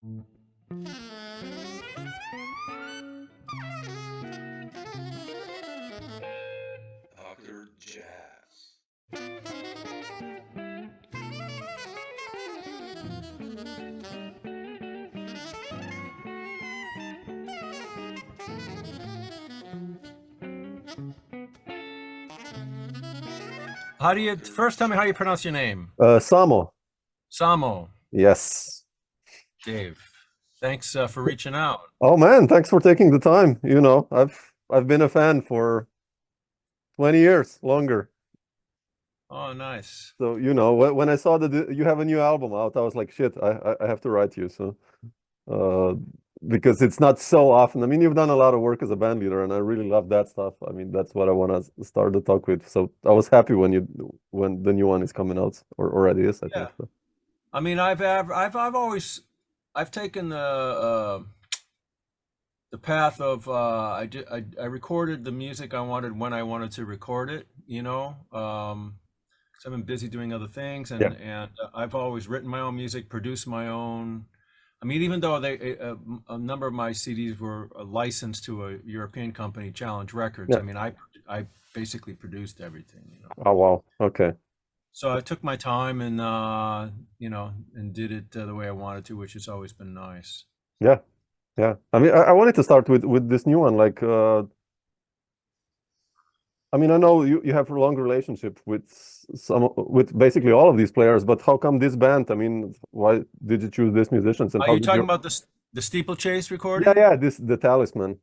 Dr. Jazz. First tell me how you pronounce your name? Samo. Samo. Yes. Dave. Thanks for reaching out. Oh man, thanks for taking the time. You know, I've been a fan for 20 years, longer. Oh, nice. So, you know, when I saw that you have a new album out, I was like, shit, I have to write you. So, because it's not so often. I mean, you've done a lot of work as a band leader, and I really love that stuff. I mean, that's what I want to start the talk with. So I was happy when the new one is coming out, or already is, I think. So. I mean, I've taken the path of I recorded the music I wanted when I wanted to record it, you know, because I've been busy doing other things, and I've always written my own music, produced my own. I mean, even though a number of my CDs were licensed to a European company, Challenge Records. I mean, I basically produced everything, you know. Oh wow, okay. So I took my time and you know, and did it the way I wanted to, which has always been nice. Yeah. I mean, I wanted to start with this new one. Like, I mean, I know you have a long relationship with basically all of these players, but how come this band? I mean, why did you choose these musicians? And Are you talking about the Steeplechase recording? Yeah, the Talisman.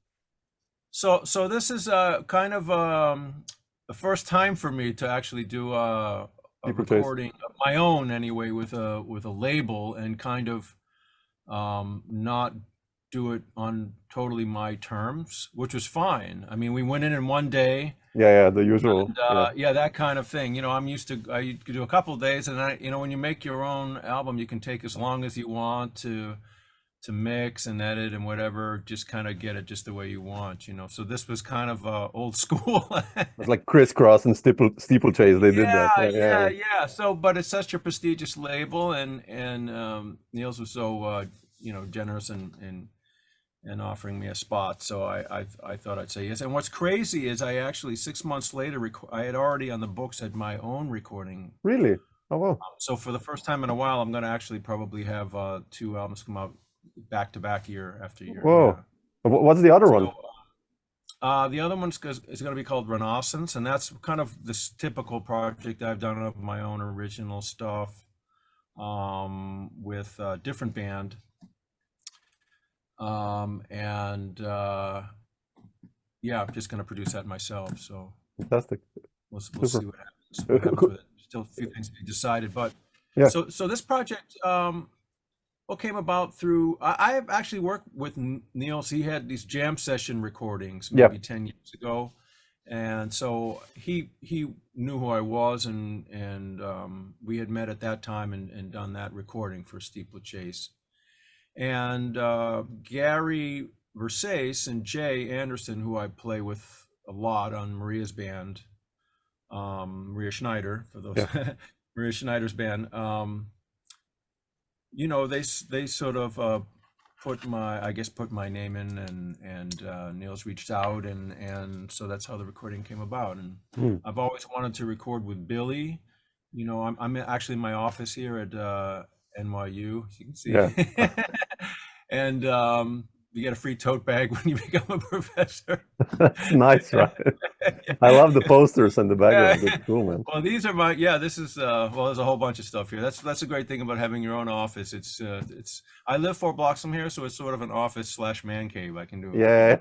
So this is kind of the first time for me to actually do a recording of my own anyway with a label, and kind of not do it on totally my terms, which was fine. I mean, we went in one day. Yeah, the usual. And, yeah, that kind of thing. You know, I could do a couple of days, and you know, when you make your own album, you can take as long as you want to mix and edit and whatever, just kind of get it just the way you want, you know. So this was kind of old school. It's like Crisscross and Steeplechase. They did that. Yeah. So, but it's such a prestigious label, and Niels was so you know, generous and offering me a spot. So I thought I'd say yes. And what's crazy is I actually 6 months later, I had already on the books had my own recording. Really? Oh wow. So for the first time in a while, I'm going to actually probably have 2 albums come out back to back, year after year. Whoa. Yeah. What's the other one? The other one's is going to be called Renaissance, and that's kind of this typical project I've done of my own original stuff with a different band. Yeah, I'm just going to produce that myself. So fantastic. We'll see what happens with it. Still a few things to be decided, but yeah. So this project came about through I have actually worked with Niels. He had these jam session recordings maybe 10 years ago, and so he knew who I was, and we had met at that time and done that recording for Steeplechase. And Gary Versace and Jay Anderson, who I play with a lot on Maria's band, Maria Schneider, for those Maria Schneider's band, you know, they sort of put my name in, and Niels reached out, and so that's how the recording came about. And I've always wanted to record with Billy. You know, I'm actually in my office here at NYU, as you can see. And you get a free tote bag when you become a professor. That's nice, right? I love the posters and the background. It's cool, man. Well, these are this is well, there's a whole bunch of stuff here. That's a great thing about having your own office. It's I live 4 blocks from here, so it's sort of an office / man cave. I can do it. Yeah,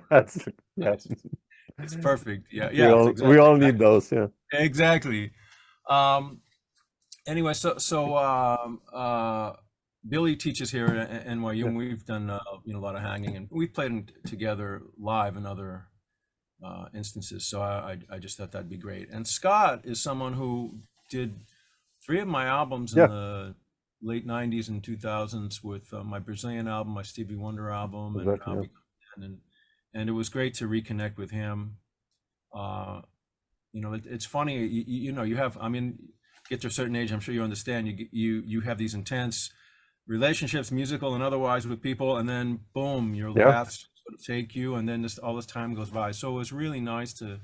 it's perfect. Yeah. We all need those. Yeah, exactly. Anyway, so Billy teaches here at NYU, and we've done you know, a lot of hanging, and we've played together live in other instances. So I just thought that'd be great. And Scott is someone who did 3 of my albums in the late 90s and 2000s with my Brazilian album, my Stevie Wonder album, and it was great to reconnect with him. You know, it's funny, you know, you have, I mean, get to a certain age, I'm sure you understand, you have these intense relationships, musical and otherwise, with people, and then boom, your Yeah. paths sort of take you, and then just all this time goes by. So it was really nice to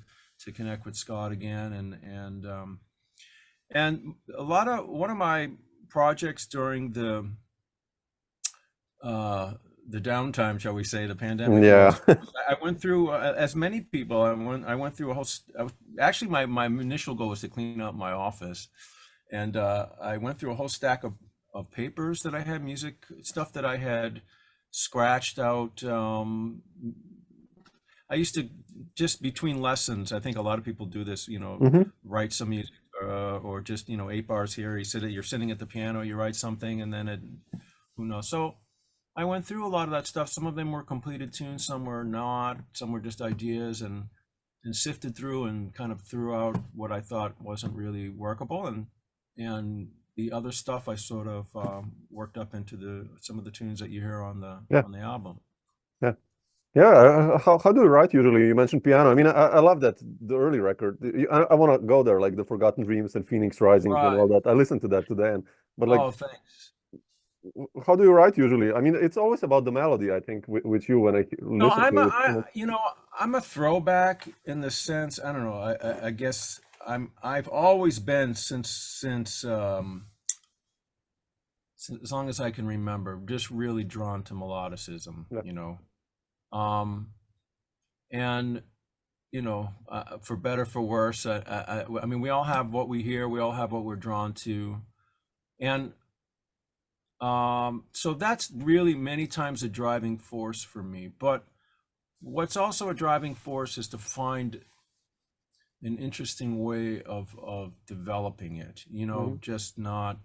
connect with Scott again, and one of my projects during the downtime, shall we say, the pandemic, Yeah. I went through, as many people, I went through a whole, actually my initial goal was to clean up my office, and I went through a whole stack of papers that I had, music stuff that I had scratched out. I used to, just between lessons, I think a lot of people do this, Hmm. write some music, or just, 8 bars here. You're sitting at the piano, you write something, and then who knows. So I went through a lot of that stuff. Some of them were completed tunes, some were not, some were just ideas, and sifted through and kind of threw out what I thought wasn't really workable, and the other stuff I sort of worked up into some of the tunes that you hear on the Yeah. album. Yeah. Yeah. How do you write usually? You mentioned piano. I mean, I love that, the early record. I want to go there, like the Forgotten Dreams and Phoenix Rising and all Right. that. I listened to that today, but like, Oh, thanks. how do you write usually? I mean, it's always about the melody, I think, with you when I No, listen to it. I'm a throwback in the sense, I don't know, I guess I've always been, since as long as I can remember, just really drawn to melodicism, Yeah. And for better, for worse, I mean, we all have what we hear, we all have what we're drawn to, and so that's really many times a driving force for me. But what's also a driving force is to find an interesting way of developing it, Hmm. just not,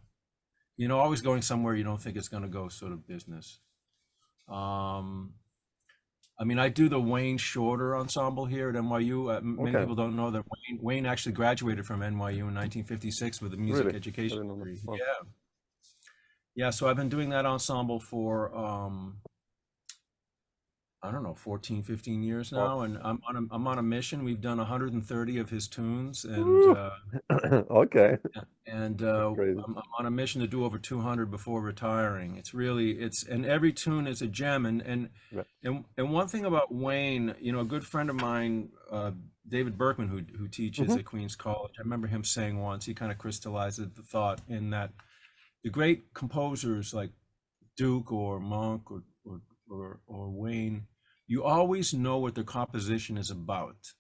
always going somewhere you don't think it's going to go, sort of business. I mean, I do the Wayne Shorter ensemble here at NYU. Many Okay. people don't know that Wayne actually graduated from NYU in 1956 with a music Really? I education didn't know that. degree. Wow. Yeah. So I've been doing that ensemble for I don't know, 14, 15 years Wow. now, and I'm on a mission. We've done 130 of his tunes, Woo. Okay. That's crazy. I'm on a mission to do over 200 before retiring. And every tune is a gem. Yeah. And one thing about Wayne, a good friend of mine, David Berkman, who teaches Hmm. at Queens College, I remember him saying once, he kind of crystallized the thought in that the great composers like Duke or Monk or Wayne, you always know what their composition is about.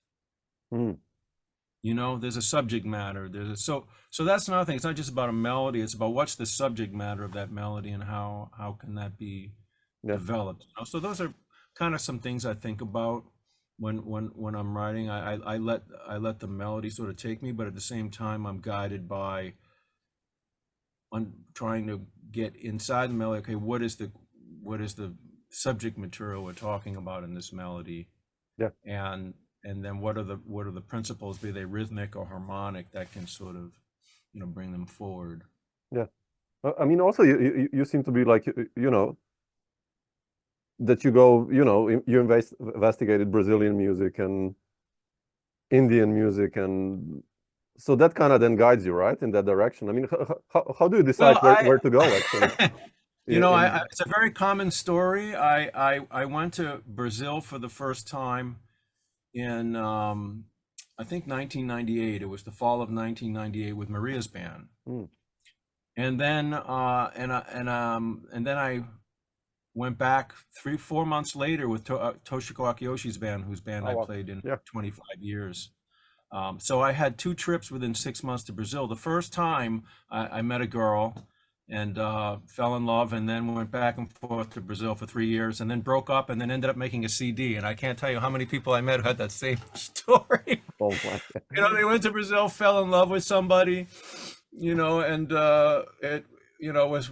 Mm. There's a subject matter. So that's another thing. It's not just about a melody. It's about what's the subject matter of that melody, and how can that be Yeah. developed. So those are kind of some things I think about when I'm writing. I let the melody sort of take me, but at the same time I'm guided by trying to get inside the melody. Okay, what is the subject material we're talking about in this melody? Yeah. And then what are the principles, be they rhythmic or harmonic, that can sort of bring them forward. Yeah. I mean, also you seem to be like, that you go, you investigated Brazilian music and Indian music, and so that kind of then guides you, right, in that direction. I mean, how do you decide Well, where to go, actually? it's a very common story. I went to Brazil for the first time in I think 1998. It was the fall of 1998 with Maria's band. Mm. And then and then I went back 3-4 months later with Toshiko Akiyoshi's band, whose band I wow. played in Yeah. 25 years. So I had 2 trips within 6 months to Brazil. The first time I met a girl and fell in love, and then went back and forth to Brazil for 3 years, and then broke up, and then ended up making a CD. And I can't tell you how many people I met who had that same story. Oh my God. They went to Brazil, fell in love with somebody, and it, was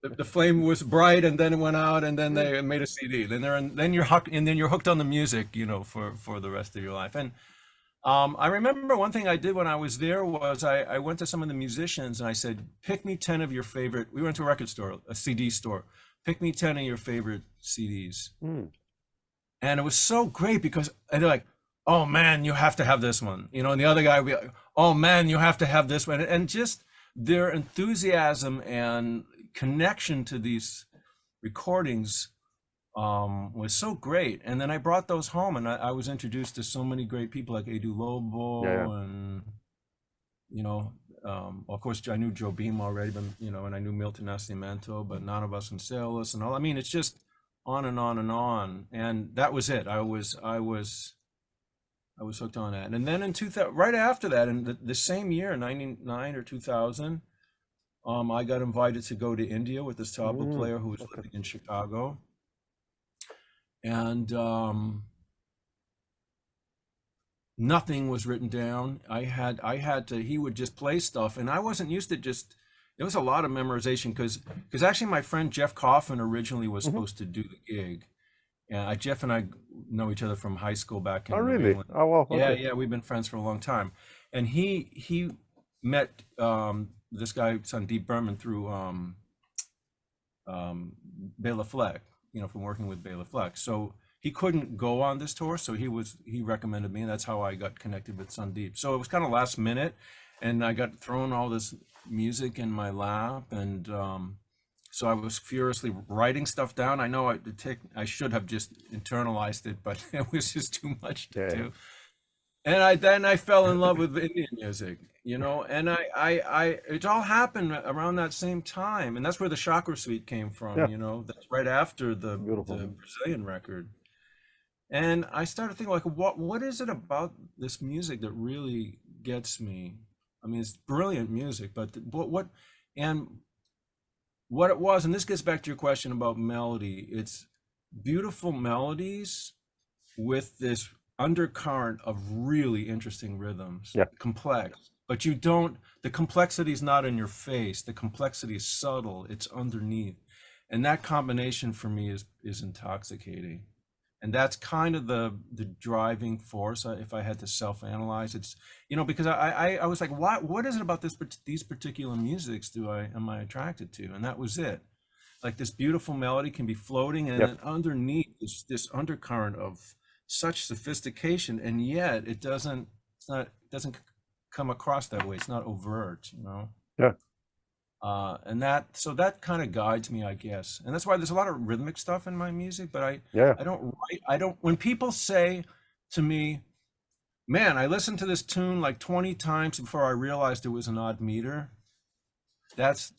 the flame was bright, and then it went out, and then they made a CD. Then you're hooked on the music, for the rest of your life. And I remember one thing I did when I was there was I went to some of the musicians and I said, pick me 10 of your favorite. We went to a record store, a CD store. Pick me 10 of your favorite CDs. Mm. And it was so great because they're like, oh man, you have to have this one. And the other guy would be like, oh man, you have to have this one. And just their enthusiasm and connection to these recordings was so great. And then I brought those home, and I was introduced to so many great people like Edu Lobo, and of course I knew Joe Beam already, but and I knew Milton Nascimento, but none of us in Sailors and all. I mean, it's just on and on and on, and that was it. I was hooked on that. And then in 2000, right after that, in the same year, 99 or 2000, I got invited to go to India with this tabla player who was living in Chicago. And nothing was written down. I had to, he would just play stuff, and I wasn't used to just, it was a lot of memorization, because actually my friend Jeff Coffin originally was supposed to do the gig. And Jeff and I know each other from high school back in really? England. Oh, wow. Okay. Yeah, we've been friends for a long time. And he met this guy Sandeep Burman through Bela Fleck, from working with Bela Fleck. So he couldn't go on this tour, so he recommended me, and that's how I got connected with Sandeep. So it was kind of last minute, and I got thrown all this music in my lap, and so I was furiously writing stuff down. I know I should have just internalized it, but it was just too much to do. And then I fell in love with Indian music, and it all happened around that same time. And that's where the Chakra Suite came from, that's right after the Brazilian record. And I started thinking, like, what is it about this music that really gets me? I mean, it's brilliant music, but what it was, and this gets back to your question about melody, it's beautiful melodies with this undercurrent of really interesting rhythms, complex, but the complexity is not in your face. The complexity is subtle, it's underneath. And that combination for me is intoxicating. And that's kind of the driving force. If I had to self-analyze, it's, because I was like, what is it about these particular musics am I attracted to? And that was it. Like, this beautiful melody can be floating, and then underneath this undercurrent of such sophistication, and yet it doesn't come across that way. It's not overt, and that kind of guides me, I guess. And that's why there's a lot of rhythmic stuff in my music, but I don't, when people say to me, man, I listened to this tune like 20 times before I realized it was an odd meter, that's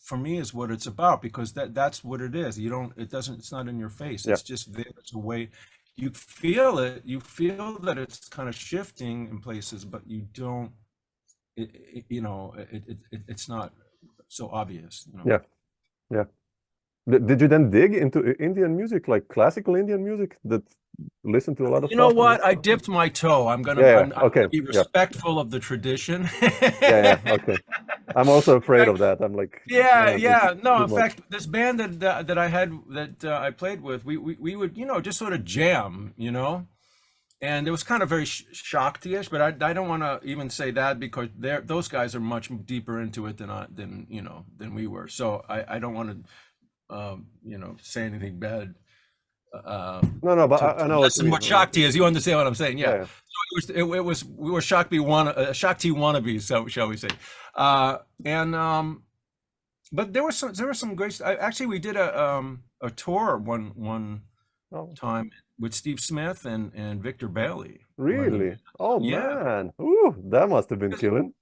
for me is what it's about, because that's what it is. It's not in your face. It's just there. It's a way you feel it. You feel that it's kind of shifting in places, but you don't, it's not so obvious. Did you then dig into Indian music, like classical Indian music, that listen to a lot of know what, I dipped my toe. I'm gonna be respectful of the tradition. Okay. I'm also afraid of that. I'm like, no, in fact, this band that I had, that I played with, we would just sort of jam, and it was kind of very Shakti-ish, but I don't want to even say that, because those guys are much deeper into it than we were. So I don't want to say anything bad. No, but I know what Shakti is. You understand what I'm saying? Yeah. So we were Shakti wannabes, so shall we say? But there were some great. Actually, we did a tour one time with Steve Smith and Victor Bailey. Really? Man! Ooh, that must have been killing.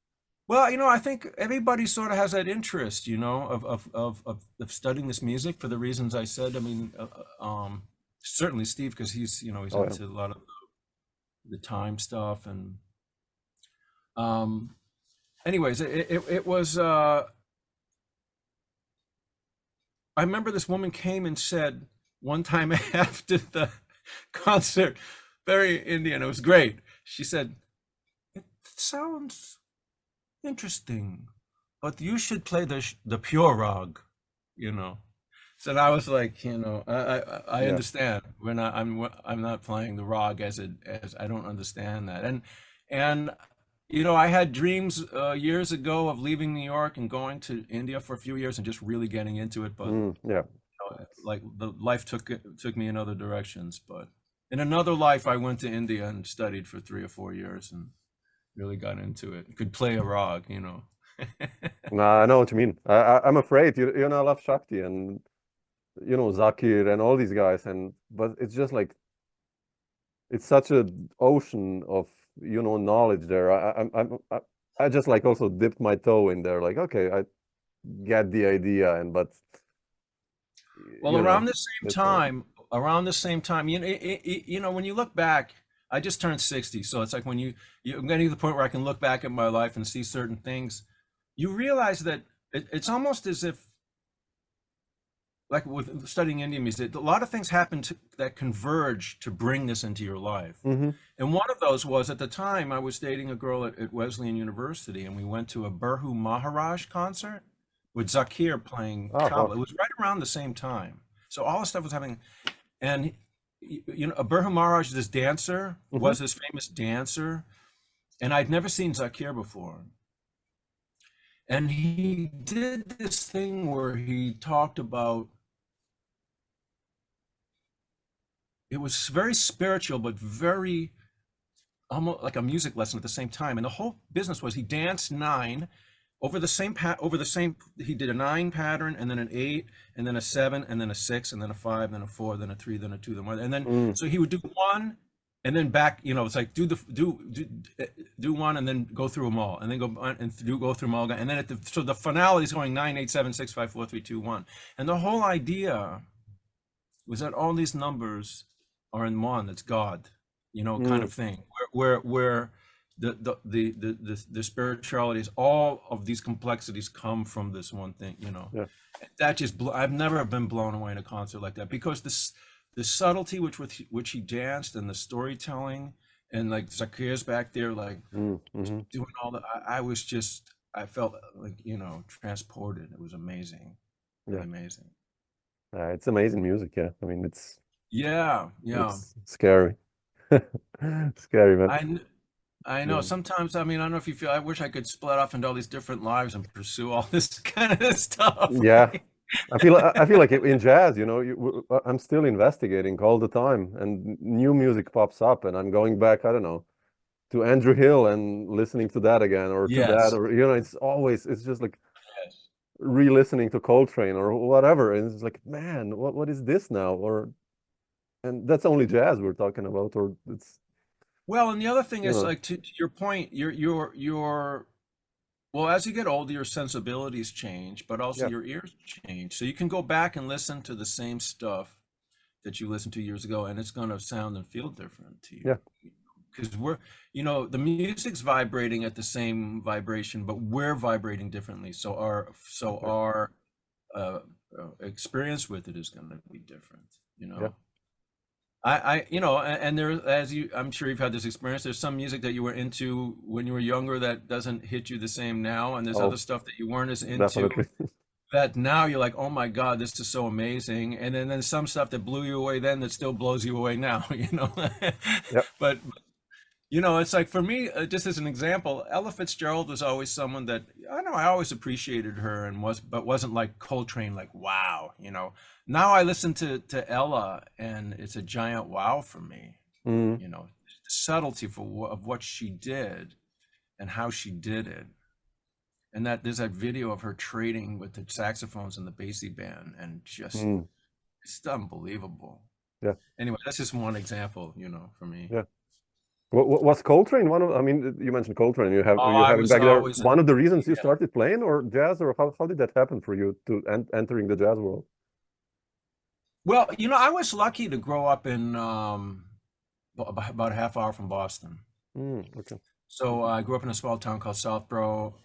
Well, I think everybody sort of has that interest, of studying this music for the reasons I said. I mean, certainly Steve, because he's into a lot of the time stuff, and anyways, it was. I remember this woman came and said one time after the concert, very Indian, it was great. She said, "It sounds interesting, but you should play the pure rag," So I was like, I understand. I'm not playing the rag as I don't understand that. And I had dreams years ago of leaving New York and going to India for a few years and just really getting into it, but like the life took me in other directions. But in another life, I went to India and studied for 3 or 4 years and really got into it. Could play a rag, Nah, I know what you mean. I'm afraid, you know, I love Shakti and, you know, Zakir and all these guys, but it's just like, it's such a ocean of, you know, knowledge there. I just like also dipped my toe in there, like, okay, I get the idea, but Well, you know, it's around the same time, you know, when you look back, I just turned 60, so it's like when I'm getting to the point where I can look back at my life and see certain things, you realize that it's almost as if, like with studying Indian music, a lot of things happen that converge to bring this into your life. mm-hmm. And one of those was, at the time I was dating a girl at Wesleyan University, and we went to a Burhu Maharaj concert with Zakir playing Oh, tabla. It was right around the same time. So all this stuff was happening. And, you know, Burhu Maharaj, this dancer, mm-hmm. was this famous dancer. And I'd never seen Zakir before. And he did this thing where he talked about, it was very spiritual, but very almost like a music lesson at the same time. And the whole business was he danced 9 over the same he did a 9 pattern, and then an 8, and then a 7, and then a 6, and then a 5, then a 4, then a 3, then a 2, then 1. And then so he would do 1 and then back, you know, it's like do 1 and then go through them all, and then go through them all, and then so the finale is going 9, 8, 7, 6, 5, 4, 3, 2, 1. And the whole idea was that all these numbers are in one. That's God, you know, kind of thing, where the spirituality is, all of these complexities come from this one thing, you know. Yeah. That just I've never been blown away in a concert like that, because the subtlety which he danced, and the storytelling, and like Zakir's back there, like doing all that. I felt like, you know, transported. It was amazing. Really amazing. It's amazing music. Yeah, I mean, it's it's scary. Scary, man. I know. Sometimes, I mean, I don't know if you feel, I wish I could split off into all these different lives and pursue all this kind of stuff. Yeah. I feel like in jazz, you know, I'm still investigating all the time, and new music pops up, and I'm going back, I don't know, to Andrew Hill and listening to that again, or to that, or, you know, it's just like re-listening to Coltrane or whatever, and it's like, man, what is this now? And that's only jazz we're talking about, or it's. Well, and the other thing is, like, to your point, well, as you get older, your sensibilities change, but also your ears change. So you can go back and listen to the same stuff that you listened to years ago, and it's going to sound and feel different to you. Yeah. Because you know, the music's vibrating at the same vibration, but we're vibrating differently. So our experience with it is going to be different, you know. Yeah. You know, and there, I'm sure you've had this experience, there's some music that you were into when you were younger that doesn't hit you the same now, and there's other stuff that you weren't as into, definitely. that now you're like, oh my God, this is so amazing. And then there's some stuff that blew you away then that still blows you away now, you know. Yep. But you know, it's like, for me, just as an example, Ella Fitzgerald was always someone that, I know, I always appreciated her, but wasn't like Coltrane, like, wow, you know. Now I listen to Ella, and it's a giant wow for me. You know, the subtlety of what she did and how she did it. And that there's that video of her trading with the saxophones and the bassy band, and just it's unbelievable. Yeah. Anyway, that's just one example, you know, for me. Yeah. Was Coltrane one of? I mean, you mentioned Coltrane. You have him back there. One of the reasons you started playing or jazz, or how did that happen for you to entering the jazz world? Well, you know, I was lucky to grow up in about a half hour from Boston. Okay. So I grew up in a small town called Southborough.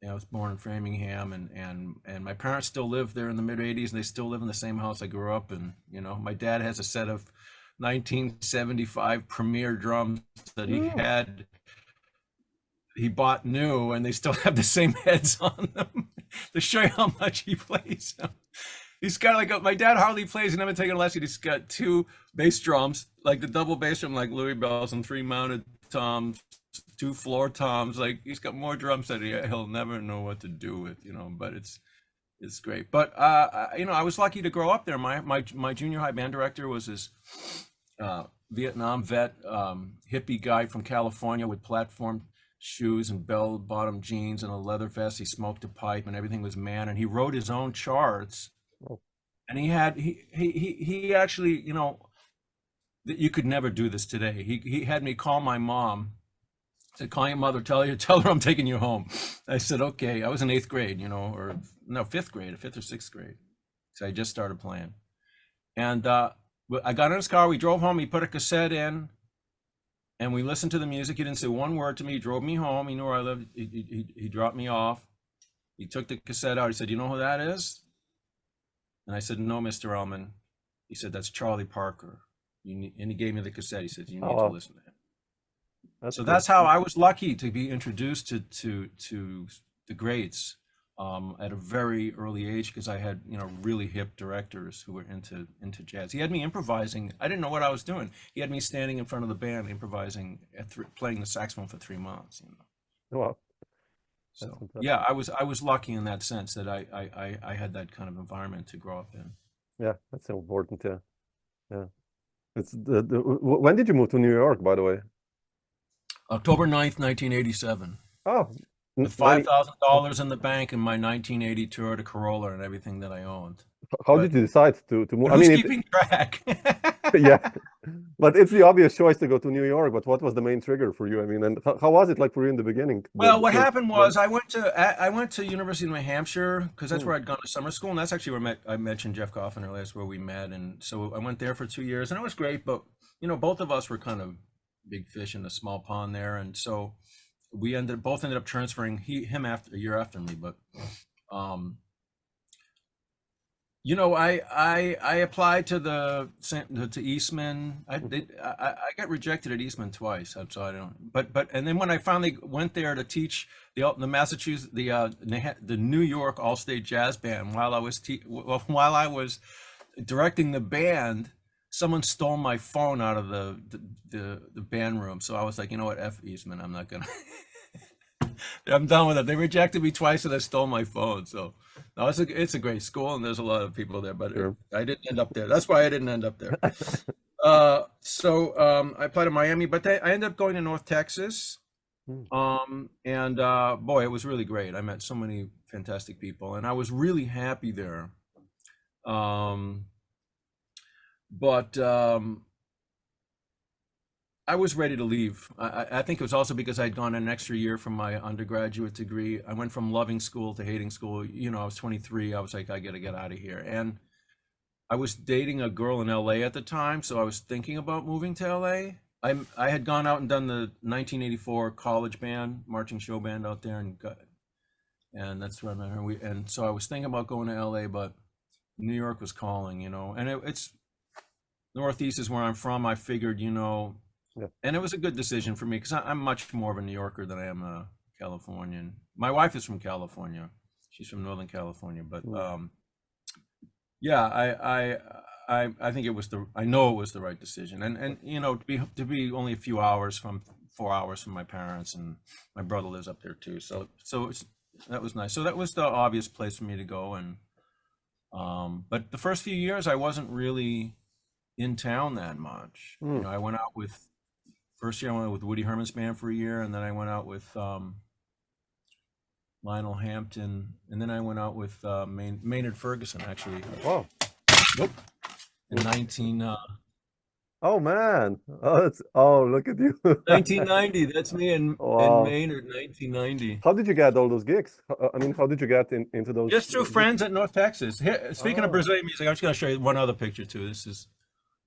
I was born in Framingham, and my parents still live there in the mid '80s, and they still live in the same house I grew up in. You know, my dad has a set of 1975 Premier drums that he bought new, and they still have the same heads on them to show you how much he plays. He's got like my dad hardly plays. He never taken a lesson. He's got 2 bass drums, like the double bass drum, like Louis Bell's, and 3 mounted toms, 2 floor toms. Like, he's got more drums that he'll never know what to do with, you know. But it's great. But you know, I was lucky to grow up there. My junior high band director was this Vietnam vet, hippie guy from California with platform shoes and bell-bottom jeans and a leather vest. He smoked a pipe and everything was man. And he wrote his own charts. Oh. And he actually, you know, you could never do this today. He had me call my mom. Said, call your mother, tell her I'm taking you home. I said, okay. I was in 8th grade, you know, or no, 5th grade, 5th or 6th grade. So I just started playing. And I got in his car, we drove home, he put a cassette in, and we listened to the music. He didn't say one word to me. He drove me home. He knew where I lived. He dropped me off. He took the cassette out. He said, you know who that is? And I said, no, Mr. Ellman. He said, that's Charlie Parker. And he gave me the cassette. He said, you need to listen to him. That's how I was lucky to be introduced to the greats at a very early age, because I had, you know, really hip directors who were into jazz. He had me improvising. I didn't know what I was doing. He had me standing in front of the band improvising playing the saxophone for 3 months. You know. Wow. So yeah, I was lucky in that sense that I had that kind of environment to grow up in. Yeah, that's important. Yeah, yeah. It's when did you move to New York, by the way? October 9th, 1987. Oh, with $5,000 in the bank and my 1980 Toyota Corolla and everything that I owned. How did you decide to move? Who's keeping track? Yeah, but it's the obvious choice to go to New York. But what was the main trigger for you? I mean, and how was it like for you in the beginning? Well, what happened was I went to University of New Hampshire, because that's where I'd gone to summer school, and that's actually where I mentioned Jeff Coffin earlier. That's where we met, and so I went there for 2 years, and it was great. But you know, both of us were kind of big fish in a small pond there, and so we both ended up transferring. Him after a year after me, but you know, I applied to Eastman. I got rejected at Eastman twice. So I don't. But and then when I finally went there to teach the Massachusetts the New York All-State Jazz Band, while I was directing the band, someone stole my phone out of the band room. So I was like, you know what, F Eastman, I'm not gonna. I'm done with it. They rejected me twice and they stole my phone. So no, it's a great school and there's a lot of people there, but sure. I didn't end up there. That's why I didn't end up there. So I applied to Miami, but I ended up going to North Texas. And boy, it was really great. I met so many fantastic people and I was really happy there. But I was ready to leave. I think it was also because I'd gone an extra year from my undergraduate degree. I went from loving school to hating school. You know, I was 23. I was like, I got to get out of here. And I was dating a girl in LA at the time, so I was thinking about moving to LA. I had gone out and done the 1984 college band, marching show band out there, and that's where I met her. And so I was thinking about going to LA, but New York was calling, you know, and it's Northeast is where I'm from. I figured, you know, yeah. And it was a good decision for me because I'm much more of a New Yorker than I am a Californian. My wife is from California. She's from Northern California, but yeah, I think it was I know it was the right decision. And you know, to be only a few hours from 4 hours from my parents, and my brother lives up there too. So that was nice. So that was the obvious place for me to go. And but the first few years I wasn't really in town that much. You know, I went out with first year I went out with Woody Herman's band for a year, and then I went out with Lionel Hampton, and then I went out with Maynard Ferguson actually. Wow. Nope. In 19 oh man. Oh look at you. 1990. That's me and Maynard, 1990. How did you get all those gigs? I mean, how did you get into those? Just through friends at North Texas. Here, speaking of Brazilian music, I'm just going to show you one other picture too. This is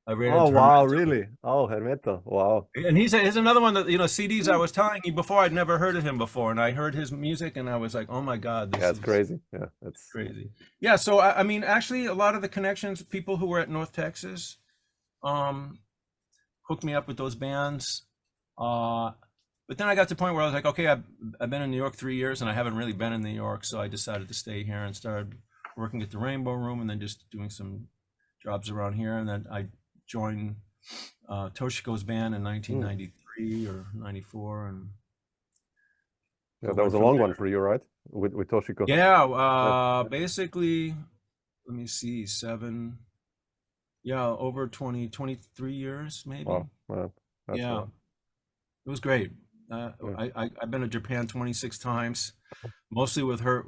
oh wow, really? Oh, Hermeto, wow. And he's another one that, you know, CDs. I was telling you before, I'd never heard of him before, and I heard his music, and I was like, oh my God, this is crazy. Yeah, that's crazy. Yeah, so I mean, actually, a lot of the connections, people who were at North Texas, hooked me up with those bands. But then I got to the point where I was like, okay, I've been in New York 3 years, and I haven't really been in New York, so I decided to stay here and started working at the Rainbow Room, and then just doing some jobs around here, and then I joined Toshiko's band in 1993 or 94, and yeah, that was a long one for you, right? With Toshiko. Yeah, basically, let me see, over 23 years maybe. Wow, wow. That's yeah, wild. it was great. I've been to Japan 26 times, mostly with her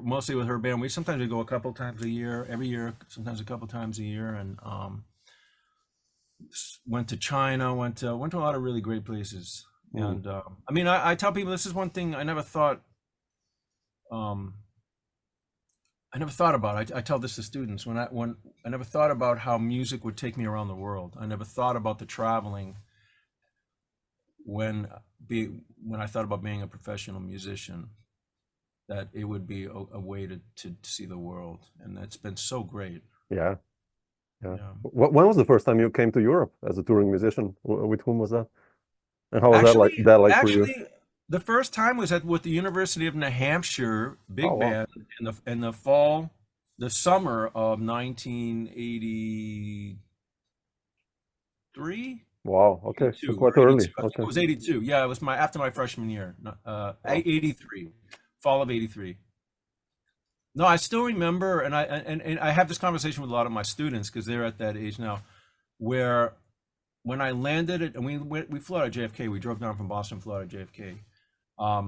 band. We go a couple times a year, every year, sometimes a couple times a year, and went to China, went to a lot of really great places. And I mean, I tell people this is one thing I never thought about. I tell this to students when I never thought about how music would take me around the world. I never thought about the traveling when I thought about being a professional musician, that it would be a way to see the world, and that's been so great. Yeah. When was the first time you came to Europe as a touring musician? With whom was that? And how was that like for you? The first time was with the University of New Hampshire big band in the summer of 1983. Wow. Okay. So quite early. Okay. It was 82. Yeah, it was after my freshman year. 83, fall of 83. No, I still remember, and I have this conversation with a lot of my students because they're at that age now, where when I landed it, and we flew out of JFK. We drove down from Boston, flew out of JFK. I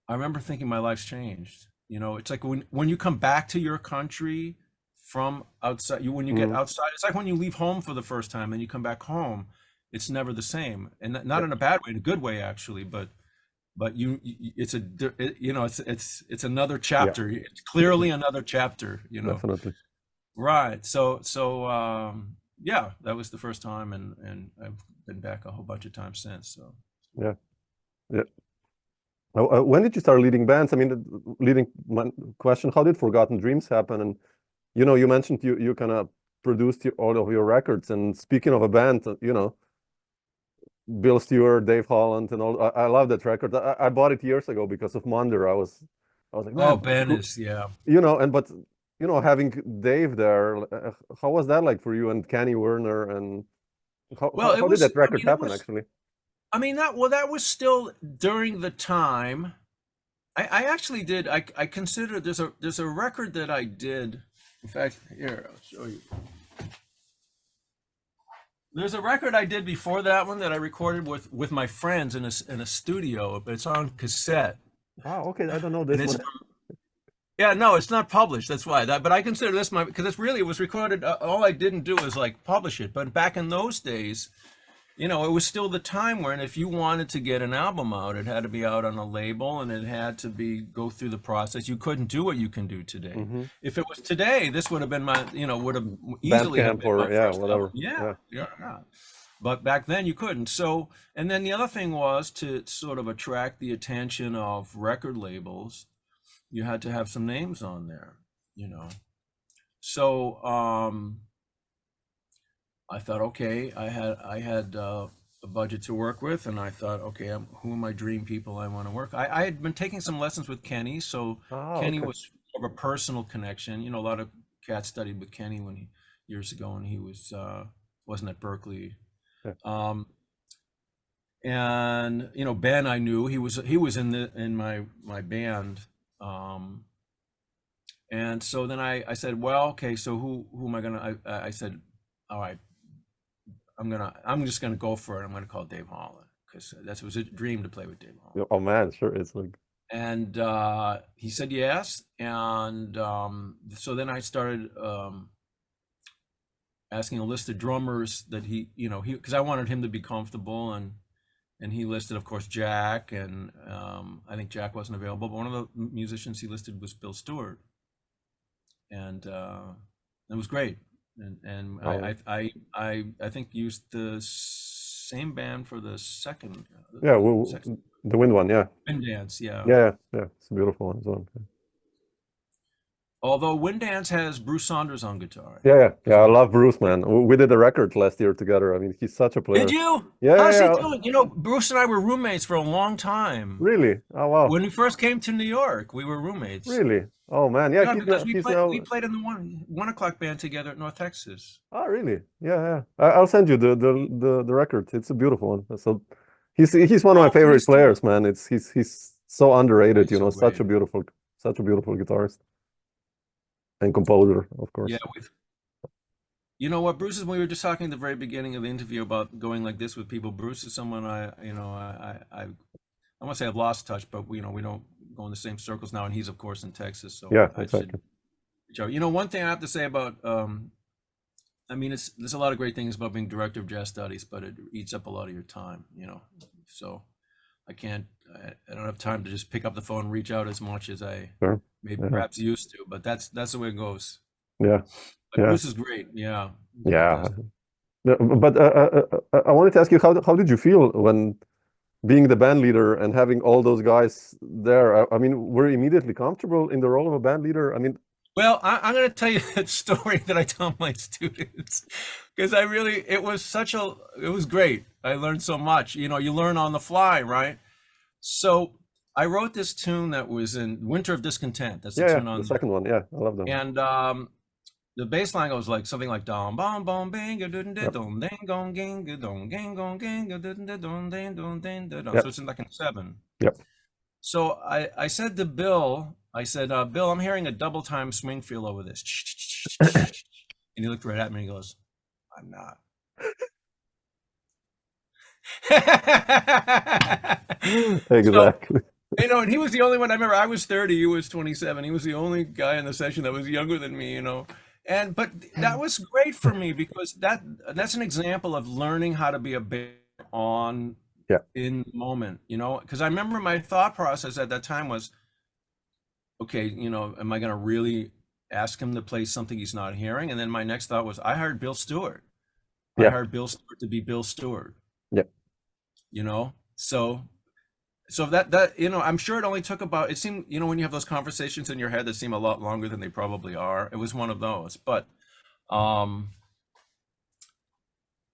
remember thinking my life's changed. You know, it's like when you come back to your country from outside, when you get outside, it's like when you leave home for the first time and you come back home, it's never the same, and not in a bad way, in a good way actually, but it's another chapter. Yeah. It's clearly another chapter, you know. Definitely. Right. So yeah, that was the first time, and I've been back a whole bunch of times since. So yeah. When did you start leading bands? I mean, the leading question: how did Forgotten Dreams happen? And you know, you mentioned you kind of produced all of your records. And speaking of a band, you know, Bill Stewart, Dave Holland, and all. I love that record. I bought it years ago because of Monder. I was like, man, Ben is, yeah. You know, but you know, having Dave there, how was that like for you and Kenny Werner? And how did that record happen actually? I mean, that was still during the time. I actually did. I consider there's a record that I did. In fact, here I'll show you. There's a record I did before that one that I recorded with my friends in a studio, but it's on cassette. Wow, okay, I don't know this one. Yeah, no, it's not published. That's why but I consider this because it was recorded. All I didn't do was like publish it. But back in those days, you know, it was still the time when if you wanted to get an album out, it had to be out on a label and it had to go through the process. You couldn't do what you can do today. If it was today, this would have been would have easily Bandcamp or whatever. Yeah. But back then you couldn't. So, and then the other thing was to sort of attract the attention of record labels, you had to have some names on there, you know. So, I thought, okay, I had a budget to work with, and I thought, okay, who are my dream people I want to work? I had been taking some lessons with Kenny, so Kenny was of a personal connection. You know, a lot of cats studied with Kenny years ago, and he wasn't at Berkeley. Yeah. And you know, Ben, I knew he was in my band. And so then I said, well, okay, so who am I gonna? I said, all right. I'm just gonna go for it. I'm gonna call Dave Holland because that was a dream to play with Dave Holland. Oh man, sure, it's like. And he said yes, and so then I started asking a list of drummers that because I wanted him to be comfortable, and he listed, of course, Jack, and I think Jack wasn't available, but one of the musicians he listed was Bill Stewart, and it was great. And I think used the same band for the second. The Wind one, yeah. Wind Dance, yeah. Yeah, it's a beautiful one as well. Although Wind Dance has Bruce Saunders on guitar. Yeah, I love Bruce, man. We did a record last year together. I mean, he's such a player. Did you? Yeah. How's he doing? You know, Bruce and I were roommates for a long time. Really? Oh wow. When we first came to New York, we were roommates. Really? Oh man, yeah. Because we played in the one o'clock band together at North Texas. Oh really? Yeah. I'll send you the record. It's a beautiful one. So he's one of my favorite players, man. He's so underrated. You know, such a beautiful guitarist and composer, of course. Yeah, You know what, Bruce is, we were just talking at the very beginning of the interview about going like this with people. Bruce is someone I want to say I've lost touch, but we don't go in the same circles now, and he's of course in Texas, so Yeah, I should exactly. reach out. You know, one thing I have to say about, I mean, there's a lot of great things about being director of jazz studies, but it eats up a lot of your time, you know. So I don't have time to just pick up the phone and reach out as much as I Sure. maybe Yeah. perhaps used to, but that's the way it goes. Yeah. But Yeah. Bruce is great. Yeah. Yeah. Fantastic. But I wanted to ask you, how did you feel when being the band leader and having all those guys there? I mean, were you immediately comfortable in the role of a band leader? I mean, Well, I'm going to tell you a story that I tell my students because it was great. I learned so much. You know, you learn on the fly, right? So I wrote this tune that was in Winter of Discontent. That's the yeah, tune the on there. second one. Yeah, I love them. And the bass line goes like something like dum bum bum bing dun Yep. dun ding gong ging dun ging gong ging dun dun ding dun ding dun. Yep. So it's in like in 7. Yep. So I said to Bill, Bill, I'm hearing a double time swing feel over this. And he looked right at me and he goes, I'm not. Exactly. So, you know, and he was the only one. I remember I was 30, he was 27. He was the only guy in the session that was younger than me, you know. But that was great for me because that's an example of learning how to be a bit on Yeah. in the moment, you know, because I remember my thought process at that time was, okay, you know, am I going to really ask him to play something he's not hearing? And then my next thought was, I hired Bill Stewart. I Yeah. hired Bill Stewart to be Bill Stewart. Yeah. You know, so that you know, I'm sure it only took about, it seemed, you know, when you have those conversations in your head that seem a lot longer than they probably are, it was one of those. But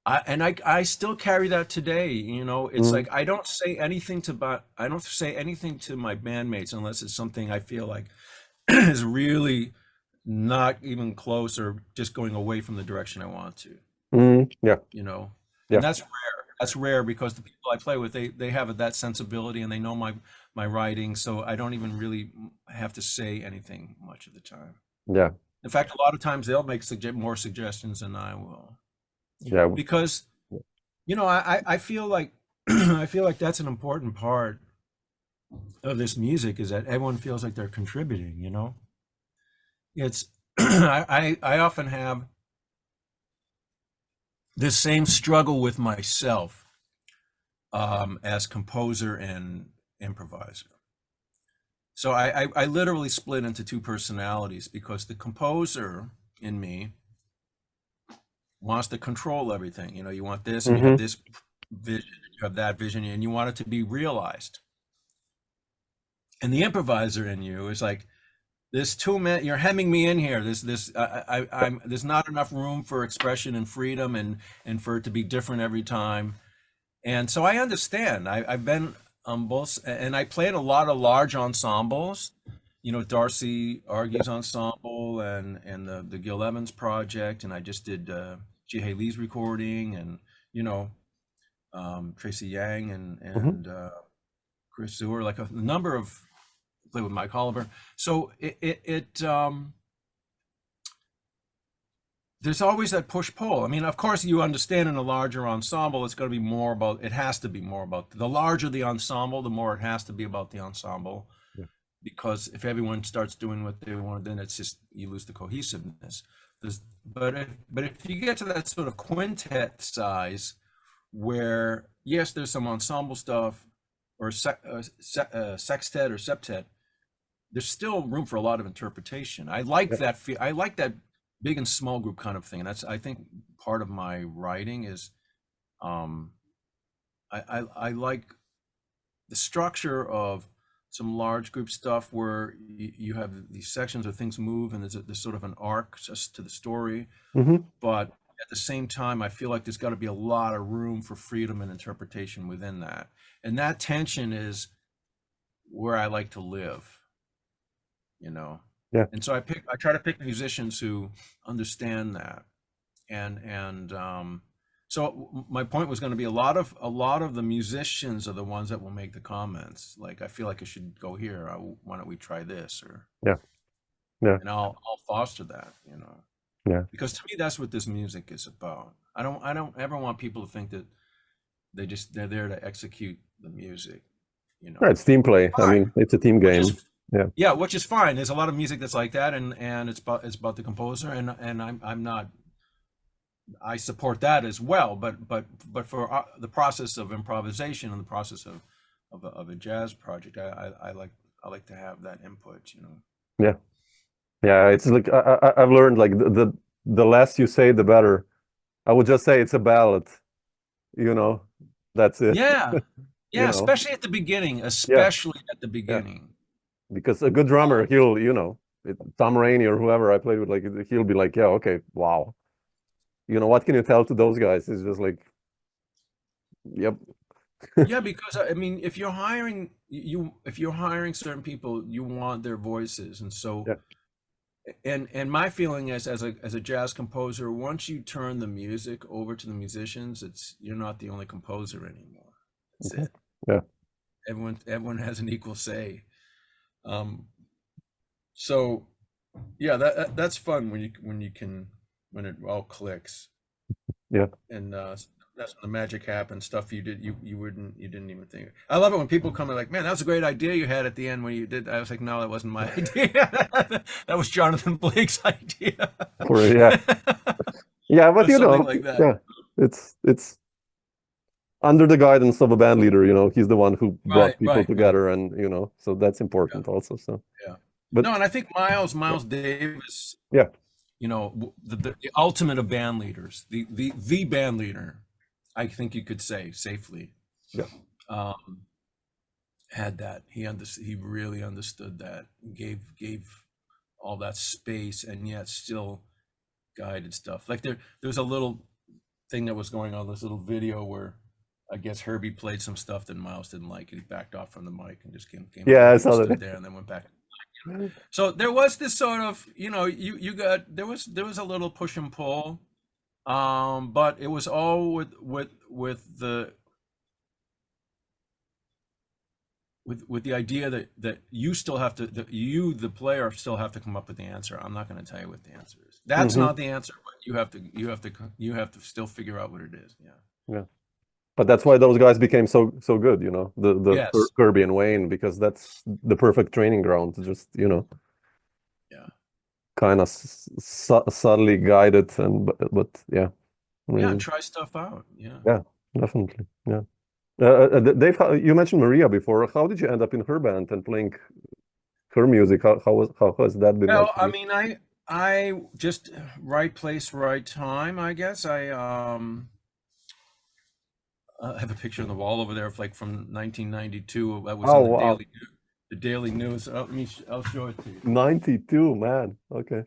I still carry that today, you know. It's like I don't say anything to my bandmates unless it's something I feel like is really not even close or just going away from the direction I want to, Yeah. you know. Yeah. And that's rare. That's rare because the people I play with, they have that sensibility and they know my writing, so I don't even really have to say anything much of the time. Yeah. In fact, a lot of times they'll make more suggestions than I will. Yeah. Because, you know, I feel like I feel like that's an important part of this music, is that everyone feels like they're contributing, you know. It's I often have this same struggle with myself as composer and improviser. So I literally split into 2 personalities because the composer in me wants to control everything. You know, you want this and you have this vision, you have that vision, and you want it to be realized. And the improviser in you is like, there's too many, you're hemming me in here. There's not enough room for expression and freedom and for it to be different every time. And so I understand. I've been on both, and I played a lot of large ensembles, you know, Darcy Argy's ensemble and the Gil Evans project, and I just did Ji Hae Lee's recording, and you know, Tracy Yang and Chris Sewer, like a number of, play with Mike Oliver. So there's always that push-pull. I mean, of course, you understand in a larger ensemble, it's going to be more about, it has to be more about, the larger the ensemble, the more it has to be about the ensemble. Yeah. Because if everyone starts doing what they want, then it's just, you lose the cohesiveness. But if you get to that sort of quintet size, where, yes, there's some ensemble stuff, or sextet or septet, there's still room for a lot of interpretation. I like that. I like that big and small group kind of thing. And that's, I think, part of my writing is, I like the structure of some large group stuff where you have these sections where things move and there's sort of an arc just to the story. But at the same time, I feel like there's got to be a lot of room for freedom and interpretation within that. And that tension is where I like to live, you know. Yeah. And so I try to pick musicians who understand that. And so my point was going to be a lot of the musicians are the ones that will make the comments. Like, I feel like I should go here. Why don't we try this? Or yeah. and I'll foster that, you know. Yeah. Because to me, that's what this music is about. I don't ever want people to think that they're there to execute the music, you know. Yeah, it's team play. I mean, it's a team game. Yeah, which is fine. There's a lot of music that's like that, and it's about the composer, and I'm not. I support that as well, but for the process of improvisation and the process of a jazz project, I like to have that input, you know. Yeah. Yeah, it's like I've learned like the less you say, the better. I would just say it's a ballad, you know. That's it. Yeah, You yeah, know. especially at the beginning, Yeah. especially at the Yeah. beginning. Because a good drummer, he'll, you know, Tom Rainey or whoever I played with, like he'll be like, yeah, okay, wow. You know, what can you tell to those guys? It's just like, yep. Yeah, because I mean, if you're hiring certain people, you want their voices, and so Yeah. and my feeling is as a jazz composer, once you turn the music over to the musicians, you're not the only composer anymore. That's it. Yeah. Everyone has an equal say. So yeah, that's fun when it all clicks. Yeah. And that's when the magic happens. Stuff you didn't even think. I love it when people come and like, man, that was a great idea you had at the end when you did. I was like, no, that wasn't my idea. That was Jonathan Blake's idea. Yeah. Yeah, but you know, like that. yeah, it's under the guidance of a band leader, you know, he's the one who brought people together, and you know, so that's important also. So yeah. But no, and I think Miles Davis, yeah, you know, the ultimate of band leaders, the band leader, I think you could say safely. Yeah. Had that. He really understood that. Gave all that space, and yet still guided stuff. Like there's a little thing that was going on, this little video where I guess Herbie played some stuff that Miles didn't like, and he backed off from the mic and just came yeah, I and saw stood that. there and then went back. So there was this sort of, you know, there was a little push and pull, but it was all with the idea that you still have to, the player still have to come up with the answer. I'm not going to tell you what the answer is. That's not the answer, but you have to still figure out what it is. Yeah. Yeah. But that's why those guys became so good, you know, the Yes. Kirby and Wayne, because that's the perfect training ground to just, you know, yeah, kind of subtly guide it, and but yeah, yeah, and try stuff out. Yeah, definitely. Yeah. Dave, you mentioned Maria before. How did you end up in her band and playing her music? How has that been Well, like? I mean, I just right place, right time, I guess. I have a picture on the wall over there of like from 1992. That was on the Daily News. I'll show it to you. 92, man. Okay.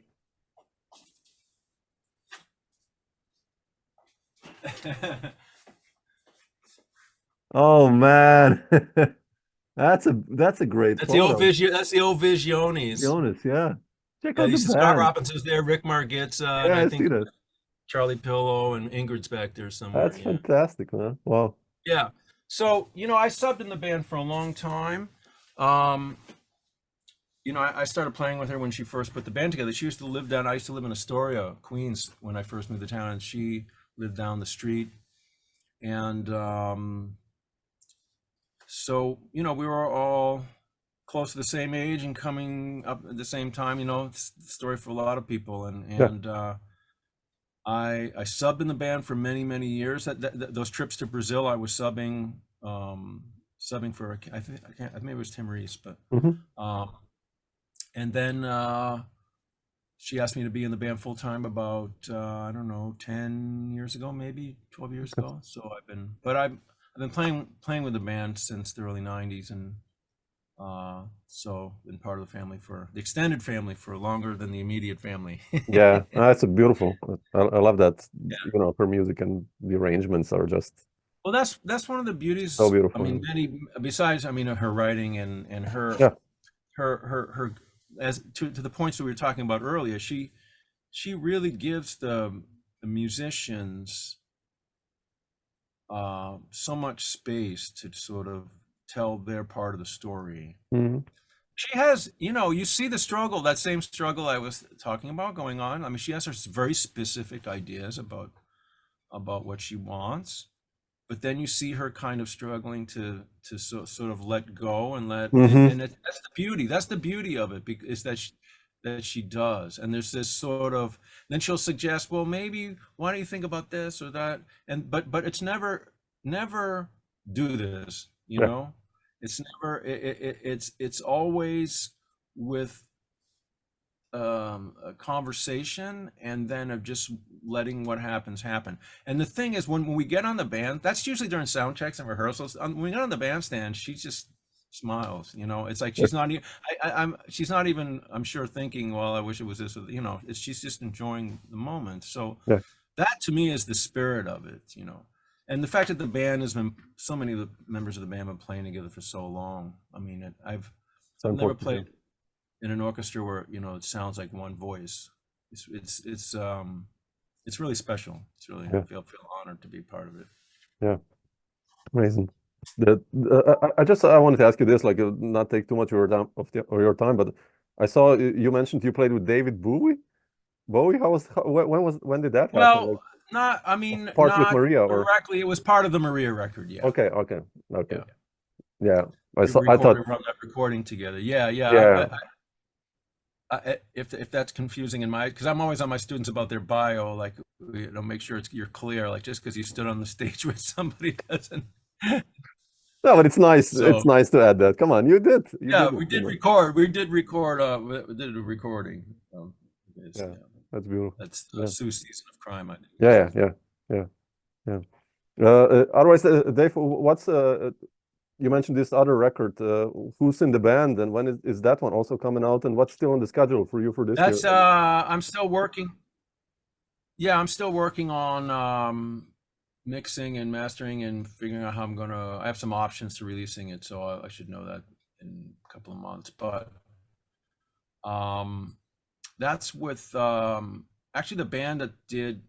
Oh man. That's a great That's photo. That's the old Visionis. Visionis, yeah. Check out the Scott band. Robinson's there, Rick Margitza, Yeah, and I see think that. Charlie Pillow and Ingrid's back there somewhere. That's fantastic, man. Wow. Yeah. So, you know, I subbed in the band for a long time. You know, I started playing with her when she first put the band together. She used to live I used to live in Astoria, Queens, when I first moved to town, and she lived down the street. And so, you know, we were all close to the same age and coming up at the same time. You know, it's the story for a lot of people. And I subbed in the band for many years. Those trips to Brazil, I was subbing for I think maybe it was Tim Reese, but and then she asked me to be in the band full time about I don't know, 10 years ago, maybe 12 years ago. So I've been playing with the band since the early 90s, and so been part of the family, for the extended family, for longer than the immediate family. Yeah, that's a beautiful. I love that. Yeah. You know, her music and the arrangements are just. Well, that's one of the beauties. So beautiful. I mean, besides, I mean, her writing and her, yeah. her as to the points that we were talking about earlier, she really gives the musicians so much space to sort of tell their part of the story. she has, you see the struggle, that same struggle I was talking about going on. I mean, she has her very specific ideas about what she wants, but then you see her kind of struggling to sort of let go and that's the beauty. That's the beauty of it, is that she does. And there's this sort of, then she'll suggest, well, maybe why don't you think about this or that? And but it's never do this, Yeah. It's never it's always with a conversation, and then of just letting what happens happen. And the thing is, when we get on the band, that's usually during sound checks and rehearsals. When we get on the bandstand, she just smiles. It's like she's not even. She's not even. I'm sure thinking, well, I wish it was this. She's just enjoying the moment. So Yeah. that to me is the spirit of it. And the fact that the band has been, so many of the members of the band have been playing together for so long. I mean, I've never played in an orchestra where it sounds like one voice. It's really special. It's really, I feel honored to be part of it. Yeah, amazing. I wanted to ask you this, like, not take too much of your time, but I saw you mentioned you played with David Bowie. When did that happen? Well, not with Maria, or directly. It was part of the Maria record. Yeah. Okay. Yeah. I thought we run that recording together. Yeah. If that's confusing because I'm always on my students about their bio, like, make sure you're clear, like, just because you stood on the stage with somebody doesn't. No, but it's nice. It's nice to add that. Come on, we did record. We did a recording. That's beautiful. That's Sue's Season of Crime, I think. Yeah. Otherwise, Dave, what's you mentioned this other record. Who's in the band, and when is that one also coming out? And what's still on the schedule for you for this year? I'm still working. Yeah, I'm still working on mixing and mastering and figuring out how I have some options to releasing it, so I should know that in a couple of months. But that's with actually the band that did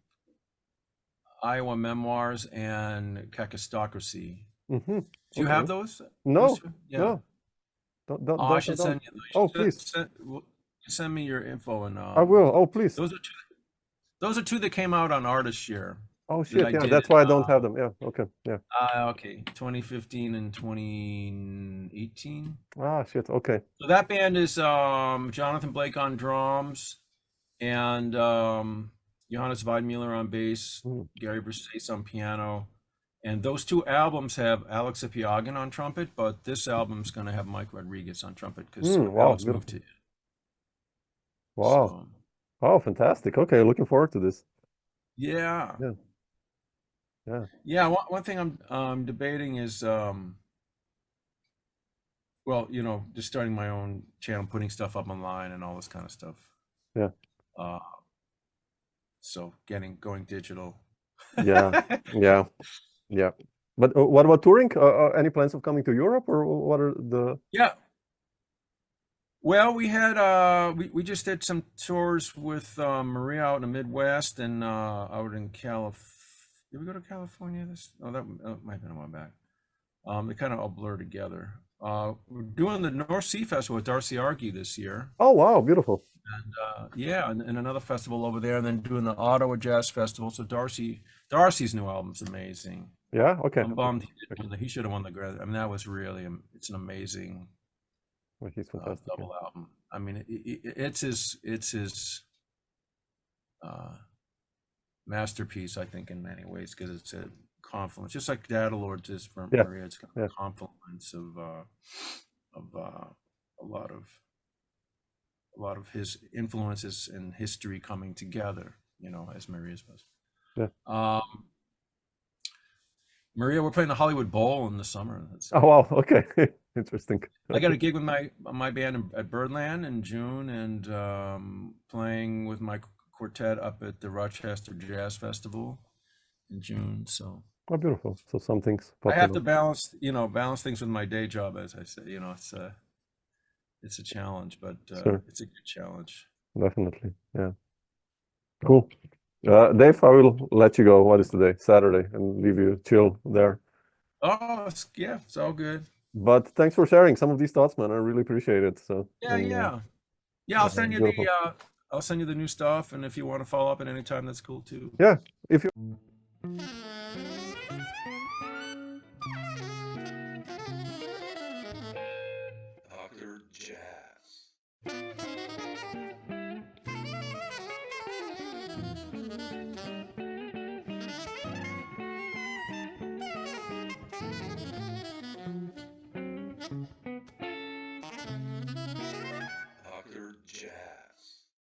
Iowa Memoirs and Kakistocracy. Mm-hmm. Do you have those? No. Yeah. No. I should send you. Please send me your info, and I will. Oh, please. Those are two that came out on Artist Year. Oh shit! Yeah, that's why I don't have them. Yeah. Okay. Yeah. Okay. 2015 and 2018. Ah, shit. Okay. So that band is Jonathan Blake on drums, and Johannes Weidmuller on bass, Gary Versace on piano. And those two albums have Alex Apiagan on trumpet, but this album's going to have Mike Rodriguez on trumpet because Alex moved to it. Wow. So, oh, fantastic. Okay, looking forward to this. Yeah. One thing I'm debating is, just starting my own channel, putting stuff up online and all this kind of stuff. Yeah. So going digital. Yeah. But what about touring? Any plans of coming to Europe, or what are the? Yeah. Well, we had we just did some tours with Maria out in the Midwest and out in California. Did we go to California? That might have been a while back. They kind of all blur together. We're doing the North Sea Festival with Darcy Argy this year. Oh wow, beautiful. And and another festival over there, and then doing the Ottawa Jazz Festival. So Darcy's new album's amazing. Yeah. Okay. I'm bummed he should have won the Grammy. I mean, that was really, it's an amazing. Well, he's fantastic. Double album. I mean, it's his masterpiece, I think, in many ways, because it's a confluence, just like Data Lords is for Maria. It's kind of a confluence of a lot of his influences and history coming together, as Maria's was. Yeah. Maria, we're playing the Hollywood Bowl in the summer. Oh wow, okay. Interesting. I got a gig with my band at Birdland in June, and playing with my quartet up at the Rochester Jazz Festival in June. So beautiful. So some things I have to balance things with my day job, as I say. It's a challenge, but it's a good challenge. Definitely. Yeah. Cool. Dave, I will let you go. What is today? Saturday, and leave you chill there. Oh, it's all good. But thanks for sharing some of these thoughts, man. I really appreciate it. So Yeah. I'll send you beautiful. I'll send you the new stuff, and if you want to follow up at any time, that's cool too. Yeah, if you